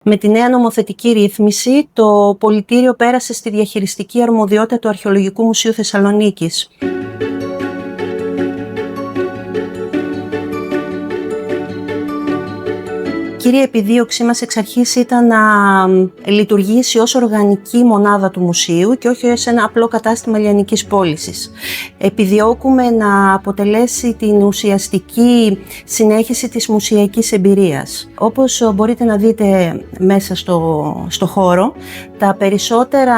Με τη νέα νομοθετική ρύθμιση, το πολιτήριο πέρασε στη διαχειριστική αρμοδιότητα του Αρχαιολογικού Μουσείου Θεσσαλονίκης. Κύρια επιδίωξή μας εξ αρχής ήταν να λειτουργήσει ως οργανική μονάδα του μουσείου και όχι ως ένα απλό κατάστημα λιανικής πώλησης. Επιδιώκουμε να αποτελέσει την ουσιαστική συνέχιση της μουσειακής εμπειρίας. Όπως μπορείτε να δείτε μέσα στο χώρο, τα περισσότερα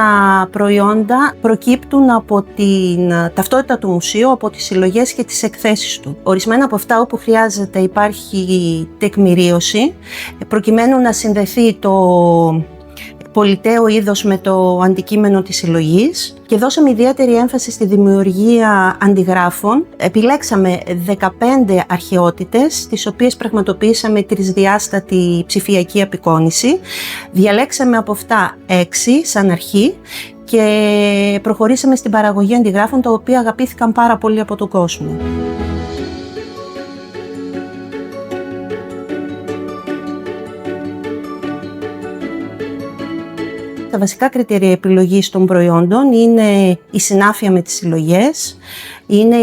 προϊόντα προκύπτουν από την ταυτότητα του μουσείου, από τις συλλογές και τις εκθέσεις του. Ορισμένα από αυτά όπου χρειάζεται υπάρχει τεκμηρίωση, προκειμένου να συνδεθεί το πολιταίο είδος με το αντικείμενο της συλλογής, και δώσαμε ιδιαίτερη έμφαση στη δημιουργία αντιγράφων. Επιλέξαμε 15 αρχαιότητες, τις οποίες πραγματοποιήσαμε τρισδιάστατη ψηφιακή απεικόνηση. Διαλέξαμε από αυτά 6 σαν αρχή και προχωρήσαμε στην παραγωγή αντιγράφων, τα οποία αγαπήθηκαν πάρα πολύ από τον κόσμο. Τα βασικά κριτήρια επιλογής των προϊόντων είναι η συνάφεια με τις συλλογές, είναι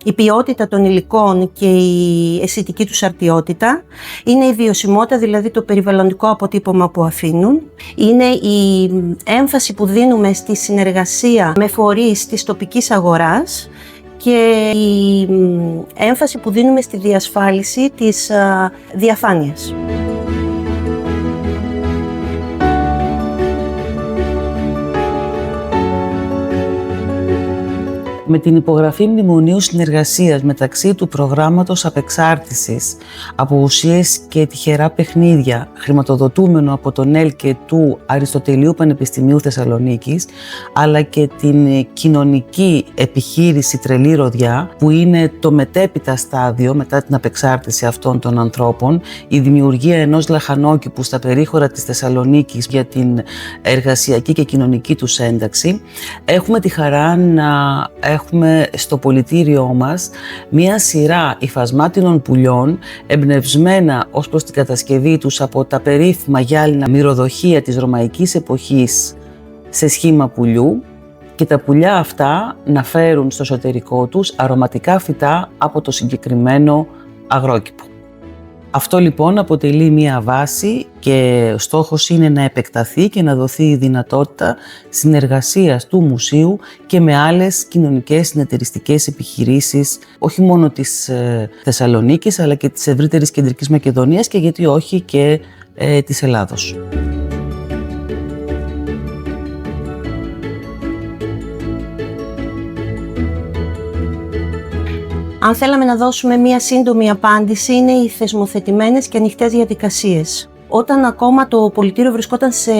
η ποιότητα των υλικών και η αισθητική τους αρτιότητα, είναι η βιωσιμότητα, δηλαδή το περιβαλλοντικό αποτύπωμα που αφήνουν, είναι η έμφαση που δίνουμε στη συνεργασία με φορείς της τοπικής αγοράς και η έμφαση που δίνουμε στη διασφάλιση της διαφάνειας. Με την υπογραφή μνημονίου συνεργασίας μεταξύ του προγράμματος απεξάρτησης από ουσίες και τυχερά παιχνίδια, χρηματοδοτούμενο από τον ΕΛ και του Αριστοτελείου Πανεπιστημίου Θεσσαλονίκης, αλλά και την κοινωνική επιχείρηση Τρελή Ροδιά, που είναι το μετέπειτα στάδιο μετά την απεξάρτηση αυτών των ανθρώπων, η δημιουργία ενός λαχανόκηπου στα περίχωρα της Θεσσαλονίκης για την εργασιακή και κοινωνική τους ένταξη, έχουμε τη χαρά να έχουμε στο πολιτήριό μας μία σειρά υφασμάτινων πουλιών, εμπνευσμένα ως προς την κατασκευή τους από τα περίφημα γυάλινα μυρωδοχεία της ρωμαϊκής εποχής σε σχήμα πουλιού, και τα πουλιά αυτά να φέρουν στο εσωτερικό τους αρωματικά φυτά από το συγκεκριμένο αγρόκηπο. Αυτό λοιπόν αποτελεί μία βάση και ο στόχος είναι να επεκταθεί και να δοθεί η δυνατότητα συνεργασίας του μουσείου και με άλλες κοινωνικές συνεταιριστικές επιχειρήσεις, όχι μόνο της Θεσσαλονίκης αλλά και της ευρύτερης Κεντρικής Μακεδονίας και γιατί όχι και της Ελλάδος. Αν θέλαμε να δώσουμε μία σύντομη απάντηση, είναι οι θεσμοθετημένες και ανοιχτές διαδικασίες. Όταν ακόμα το πολιτήριο βρισκόταν σε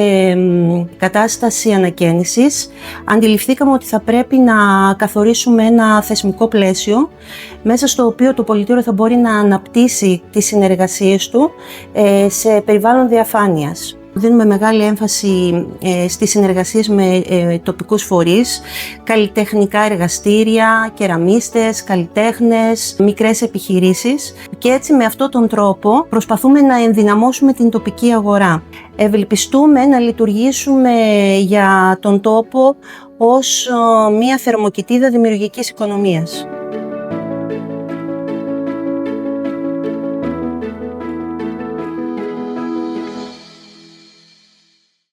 κατάσταση ανακαίνησης, αντιληφθήκαμε ότι θα πρέπει να καθορίσουμε ένα θεσμικό πλαίσιο, μέσα στο οποίο το πολιτήριο θα μπορεί να αναπτύσσει τις συνεργασίες του σε περιβάλλον διαφάνειας. Δίνουμε μεγάλη έμφαση στις συνεργασίες με τοπικούς φορείς, καλλιτεχνικά εργαστήρια, κεραμίστες, καλλιτέχνες, μικρές επιχειρήσεις, και έτσι με αυτόν τον τρόπο προσπαθούμε να ενδυναμώσουμε την τοπική αγορά. Ευελπιστούμε να λειτουργήσουμε για τον τόπο ως μια θερμοκοιτίδα δημιουργικής οικονομίας.